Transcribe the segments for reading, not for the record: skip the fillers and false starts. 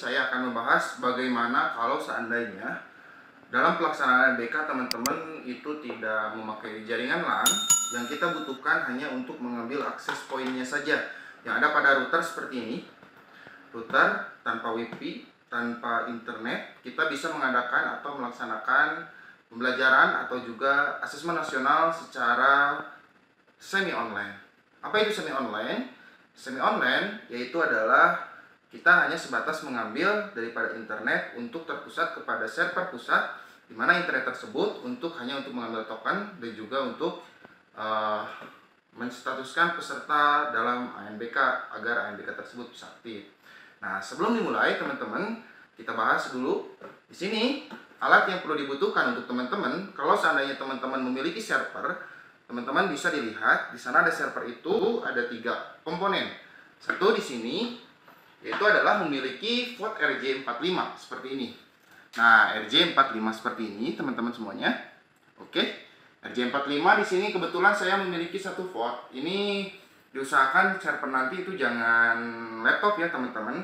saya akan membahas bagaimana kalau seandainya dalam pelaksanaan ANBK teman-teman itu tidak memakai jaringan LAN. Yang kita butuhkan hanya untuk mengambil akses poinnya saja yang ada pada router seperti ini. Router tanpa WiFi, tanpa internet, kita bisa mengadakan atau melaksanakan pembelajaran atau juga asesmen nasional secara semi online. Apa itu semi online? Semi online yaitu adalah kita hanya sebatas mengambil daripada internet untuk terpusat kepada server pusat, di mana internet tersebut hanya untuk mengambil token dan juga untuk menstatuskan peserta dalam ANBK agar ANBK tersebut bisa aktif. Nah, sebelum dimulai teman-teman, kita bahas dulu di sini alat yang perlu dibutuhkan untuk teman-teman. Kalau seandainya teman-teman memiliki server, teman-teman bisa dilihat di sana ada server itu ada 3 komponen. Satu di sini yaitu adalah memiliki VOD RJ45 seperti ini. Nah, RJ45 seperti ini teman-teman semuanya. Oke. RJ45 di sini kebetulan saya memiliki satu VOD. Ini diusahakan server nanti itu jangan laptop ya teman-teman.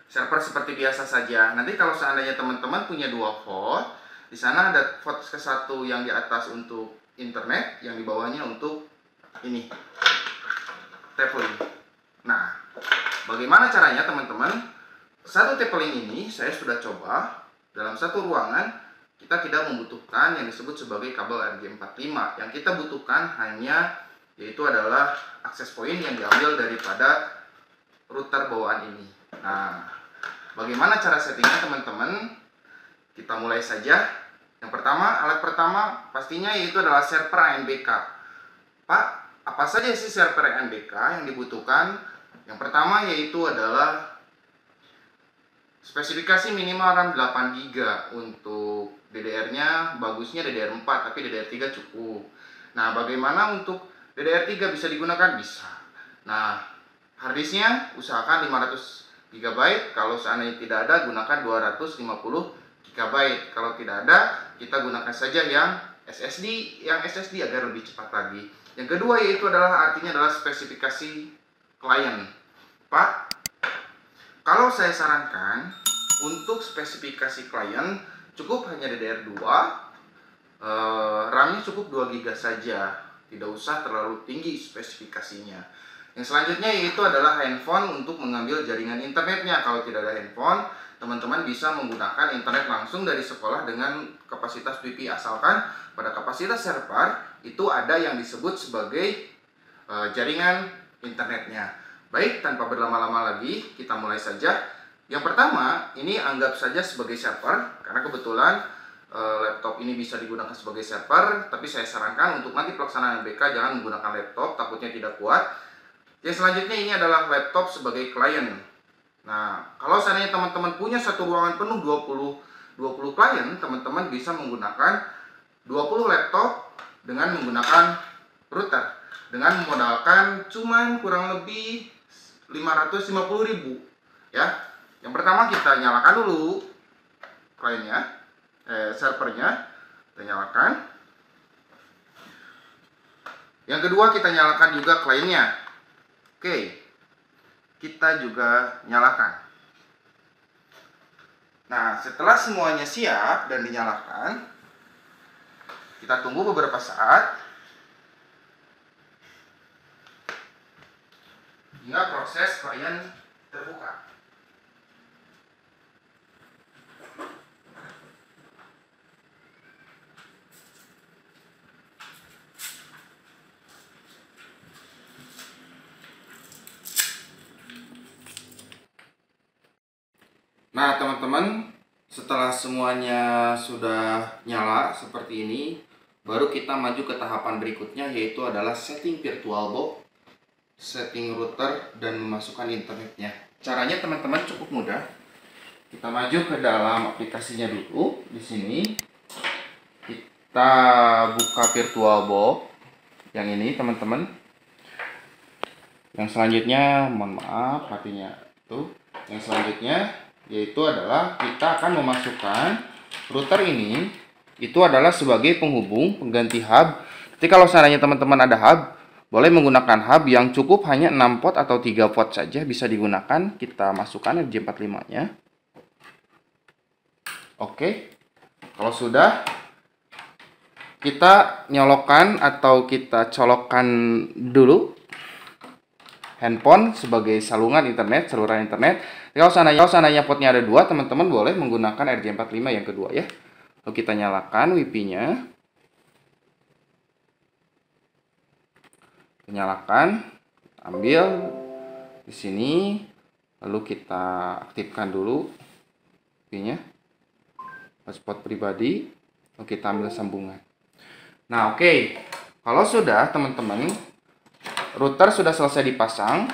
Server seperti biasa saja. Nanti kalau seandainya teman-teman punya 2 VOD, di sana ada VOD ke satu yang di atas untuk internet, yang di bawahnya untuk ini tabling. Nah, bagaimana caranya teman-teman? Satu tabling ini saya sudah coba dalam satu ruangan. Kita tidak membutuhkan yang disebut sebagai kabel RJ45. Yang kita butuhkan hanya yaitu adalah akses point yang diambil daripada router bawaan ini. Nah, bagaimana cara settingnya teman-teman? Kita mulai saja. Yang pertama, alat pertama pastinya yaitu adalah server ANBK. Pak, apa saja sih server ANBK yang dibutuhkan? Yang pertama yaitu adalah spesifikasi minimal RAM 8GB. Untuk DDR-nya bagusnya DDR4, tapi DDR3 cukup. Nah, bagaimana untuk DDR3 bisa digunakan? Bisa. Nah, harddisknya usahakan 500GB. Kalau seandainya tidak ada, gunakan 250GB. Kalau tidak ada, kita gunakan saja yang SSD agar lebih cepat lagi. Yang kedua yaitu adalah spesifikasi klien. Pak, kalau saya sarankan untuk spesifikasi klien cukup hanya DDR2, RAM-nya cukup 2GB saja, tidak usah terlalu tinggi spesifikasinya. Yang selanjutnya yaitu adalah handphone untuk mengambil jaringan internetnya. Kalau tidak ada handphone, teman-teman bisa menggunakan internet langsung dari sekolah dengan kapasitas WiFi, asalkan pada kapasitas server itu ada yang disebut sebagai jaringan internetnya. Baik, tanpa berlama-lama lagi, kita mulai saja. Yang pertama, ini anggap saja sebagai server, karena kebetulan laptop ini bisa digunakan sebagai server, tapi saya sarankan untuk nanti pelaksanaan ANBK jangan menggunakan laptop, takutnya tidak kuat. Yang selanjutnya ini adalah laptop sebagai klien. Nah, kalau seandainya teman-teman punya satu ruangan penuh 20 klien, teman-teman bisa menggunakan 20 laptop dengan menggunakan router, dengan memodalkan cuman kurang lebih 550.000 ya. Yang pertama kita nyalakan dulu kliennya, servernya kita nyalakan. Yang kedua kita nyalakan juga kliennya. Oke, kita juga nyalakan. Nah, setelah semuanya siap dan dinyalakan, kita tunggu beberapa saat hingga proses klien terbuka. Nah teman-teman, setelah semuanya sudah nyala seperti ini, baru kita maju ke tahapan berikutnya, yaitu adalah setting VirtualBox, setting router, dan memasukkan internetnya. Caranya teman-teman cukup mudah. Kita maju ke dalam aplikasinya dulu. Di sini kita buka VirtualBox yang ini teman-teman. Yang selanjutnya, mohon maaf artinya itu. Yang selanjutnya yaitu adalah kita akan memasukkan router ini, itu adalah sebagai penghubung pengganti hub. Jadi kalau seandainya teman-teman ada hub, boleh menggunakan hub yang cukup hanya 6 port atau 3 port saja bisa digunakan. Kita masukkan RJ45-nya. Oke. Kalau sudah, kita nyolokkan atau kita colokkan dulu handphone sebagai saluran internet. Kalau seandainya portnya ada 2, teman-teman boleh menggunakan RJ45 yang kedua ya. Lalu kita nyalakan Wi-Fi-nya. Nyalakan, ambil di sini, lalu kita aktifkan dulu Wi-Fi-nya, hotspot pribadi, lalu kita ambil sambungan. Nah, oke. Kalau sudah, teman-teman, router sudah selesai dipasang,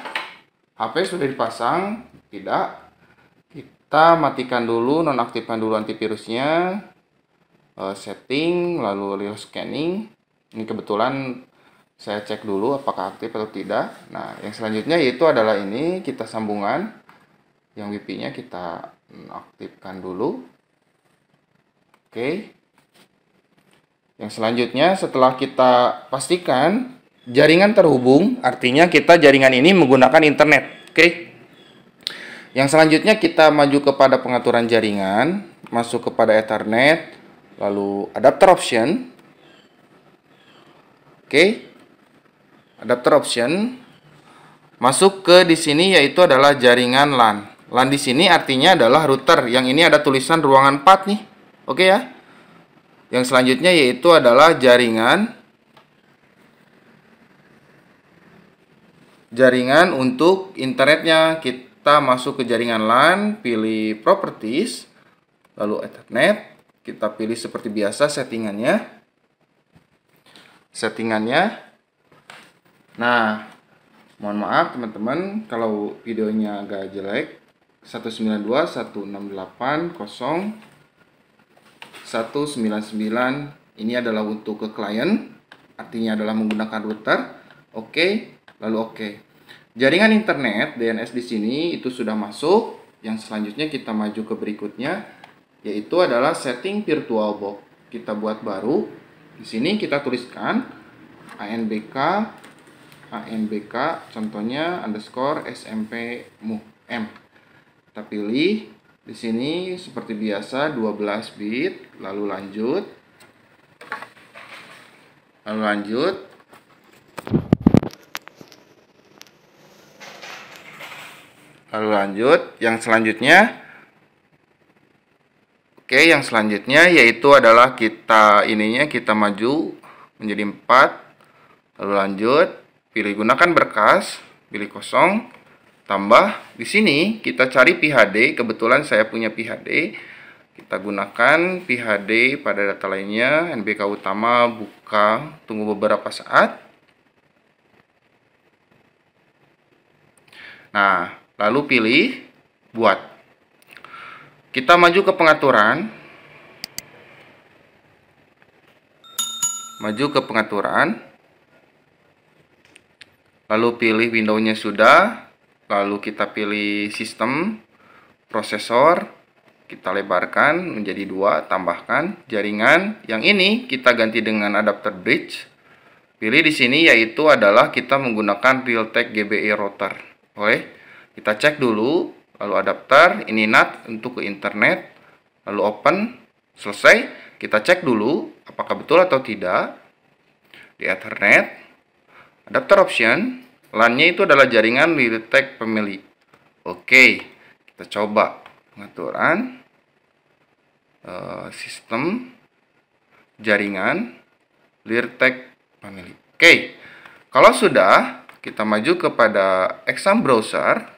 HP sudah dipasang, tidak, kita matikan dulu, nonaktifkan dulu antivirusnya, setting, lalu real scanning. Ini kebetulan saya cek dulu apakah aktif atau tidak. Nah, yang selanjutnya yaitu adalah ini, kita sambungan yang Wi-Fi-nya kita aktifkan dulu. Oke. Yang selanjutnya setelah kita pastikan jaringan terhubung, artinya kita jaringan ini menggunakan internet. Oke. Yang selanjutnya kita maju kepada pengaturan jaringan, masuk kepada Ethernet, lalu adapter option. Oke. Adapter option, masuk ke di sini yaitu adalah jaringan LAN. LAN di sini artinya adalah router. Yang ini ada tulisan ruangan 4 nih. Oke ya. Yang selanjutnya yaitu adalah jaringan untuk internetnya. Kita masuk ke jaringan LAN, pilih properties, lalu Ethernet. Kita pilih seperti biasa settingannya. Nah, mohon maaf teman-teman kalau videonya agak jelek. 192.168.0.199 ini adalah untuk ke klien, artinya adalah menggunakan router. Oke, lalu oke. Jaringan internet DNS di sini itu sudah masuk. Yang selanjutnya kita maju ke berikutnya yaitu adalah setting VirtualBox. Kita buat baru. Di sini kita tuliskan ANBK contohnya _SMP_M. Kita pilih di sini seperti biasa 12 bit, lalu lanjut. Yang selanjutnya yaitu adalah kita maju menjadi 4, lalu lanjut. Pilih gunakan berkas, pilih kosong, tambah. Di sini kita cari PHD, kebetulan saya punya PHD. Kita gunakan PHD pada data lainnya, NBK utama, buka, tunggu beberapa saat. Nah, lalu pilih buat. Kita maju ke pengaturan. Lalu pilih Windows-nya sudah, lalu kita pilih sistem, prosesor, kita lebarkan menjadi 2, tambahkan jaringan. Yang ini kita ganti dengan adapter bridge. Pilih di sini yaitu adalah kita menggunakan Realtek GBE router. Oke, kita cek dulu, lalu adapter, ini NAT untuk ke internet, lalu open, selesai. Kita cek dulu apakah betul atau tidak. Di Ethernet, adapter option, LAN-nya itu adalah jaringan Realtek pemilik. Oke, kita coba pengaturan sistem jaringan Realtek pemilik. Oke, kalau sudah, kita maju kepada Exam Browser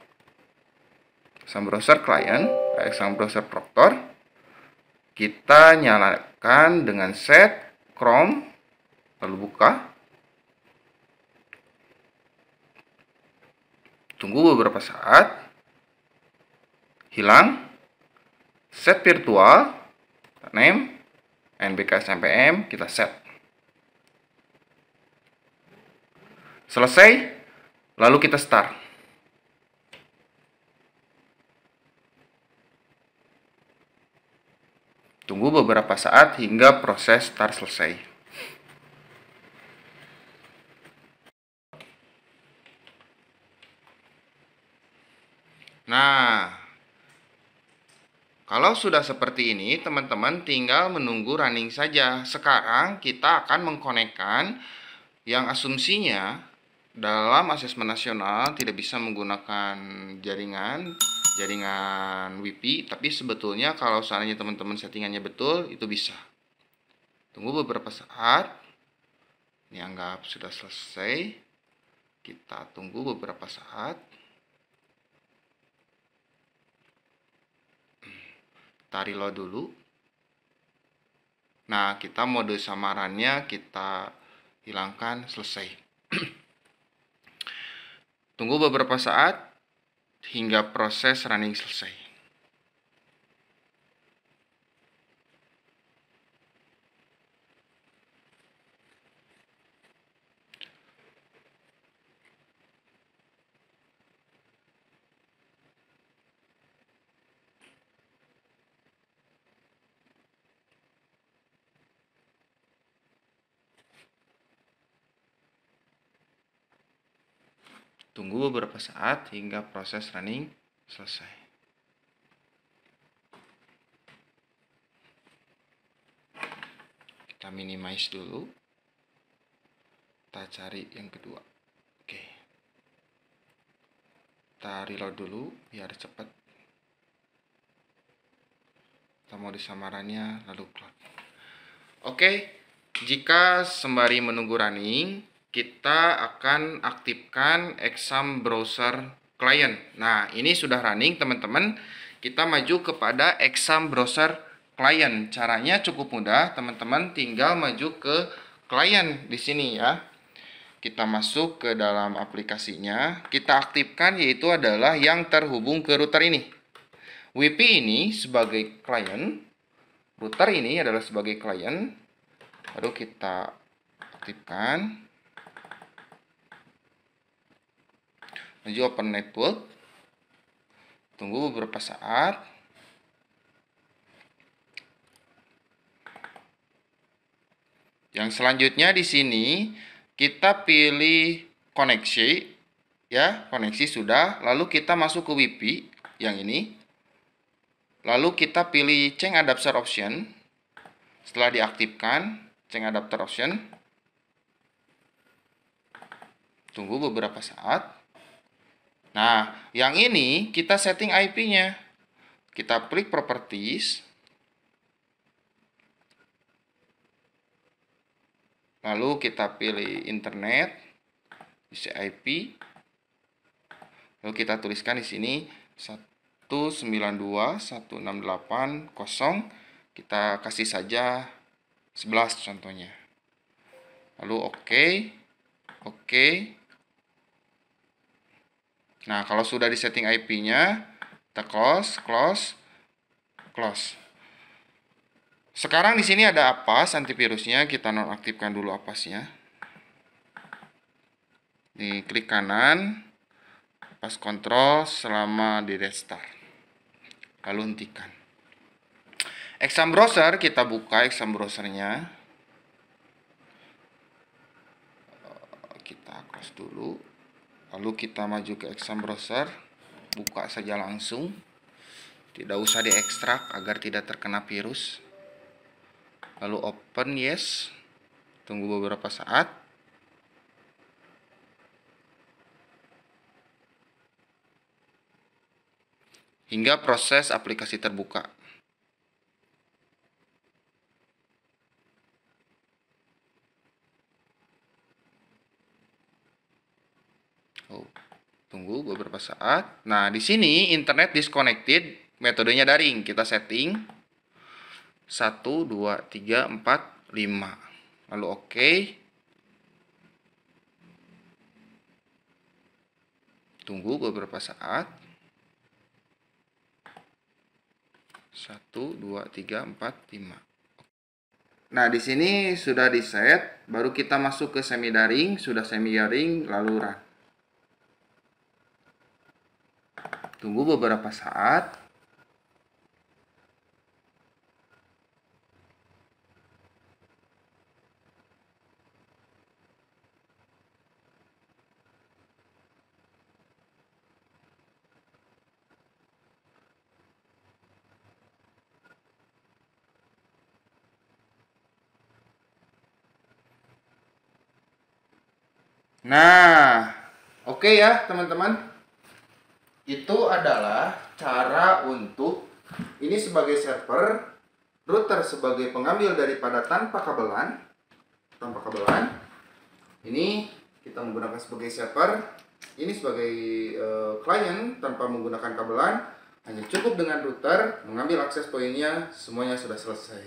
client, Exam Browser Proctor. Kita nyalakan dengan set Chrome, lalu buka. Tunggu beberapa saat. Hilang. Set virtual name NBK SMPM, kita set. Selesai. Lalu kita start. Tunggu beberapa saat hingga proses start selesai. Nah, kalau sudah seperti ini, teman-teman tinggal menunggu running saja. Sekarang kita akan mengkonekkan yang asumsinya dalam asesmen nasional tidak bisa menggunakan jaringan WiFi, tapi sebetulnya kalau seandainya teman-teman settingannya betul, itu bisa. Tunggu beberapa saat. Ini anggap sudah selesai. Kita tunggu beberapa saat. Kita reload dulu. Nah, kita mode samarannya kita hilangkan, selesai. Tunggu beberapa saat hingga proses running selesai. Tunggu beberapa saat hingga proses running selesai. Kita minimize dulu. Kita cari yang kedua. Oke. Kita reload dulu biar cepat. Kita mau disamarannya lalu cloud. Oke. Jika sembari menunggu running, kita akan aktifkan exam browser client. Nah, ini sudah running, teman-teman. Kita maju kepada exam browser client. Caranya cukup mudah, teman-teman. Tinggal maju ke client di sini ya. Kita masuk ke dalam aplikasinya. Kita aktifkan, yaitu adalah yang terhubung ke router ini. WiFi ini sebagai client, router ini adalah sebagai client. Baru kita aktifkan. Maju open network. Tunggu beberapa saat. Yang selanjutnya di sini kita pilih koneksi ya, koneksi sudah. Lalu kita masuk ke WiFi yang ini. Lalu kita pilih change adapter option. Setelah diaktifkan change adapter option. Tunggu beberapa saat. Nah, yang ini kita setting IP-nya. Kita klik properties. Lalu kita pilih internet, isi IP. Lalu kita tuliskan di sini 192.168.0. Kita kasih saja 11 contohnya. Lalu oke. Nah, kalau sudah disetting IP-nya, kita close. Sekarang di sini ada Avast antivirusnya, kita nonaktifkan dulu Avast-nya. Di klik kanan, Avast control selama di restart. Lalu hentikan. Exam browser, kita buka exam browsernya. Kita close dulu. Lalu kita maju ke exam browser, buka saja langsung. Tidak usah diekstrak agar tidak terkena virus. Lalu open yes. Tunggu beberapa saat. Hingga proses aplikasi terbuka. Tunggu beberapa saat. Nah, di sini internet disconnected, metodenya daring. Kita setting 1, 2, 3, 4, 5. Lalu oke. Tunggu beberapa saat. 1, 2, 3, 4, 5. Nah, di sini sudah di-set, baru kita masuk ke semi daring, sudah semi daring lalu run. Tunggu beberapa saat. Nah, oke ya teman-teman. Itu adalah cara untuk ini sebagai server, router sebagai pengambil daripada tanpa kabelan. Ini kita menggunakan sebagai server, ini sebagai klien tanpa menggunakan kabelan. Hanya cukup dengan router mengambil akses poinnya, semuanya sudah selesai.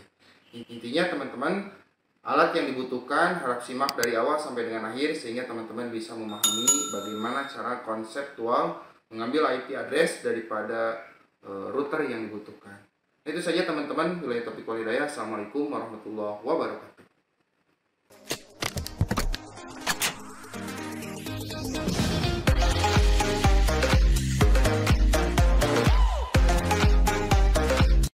Intinya teman-teman, alat yang dibutuhkan harap simak dari awal sampai dengan akhir sehingga teman-teman bisa memahami bagaimana cara konseptual mengambil IP address daripada router yang dibutuhkan. Itu saja teman-teman, wilayah topik walhidayah. Assalamualaikum warahmatullahi wabarakatuh.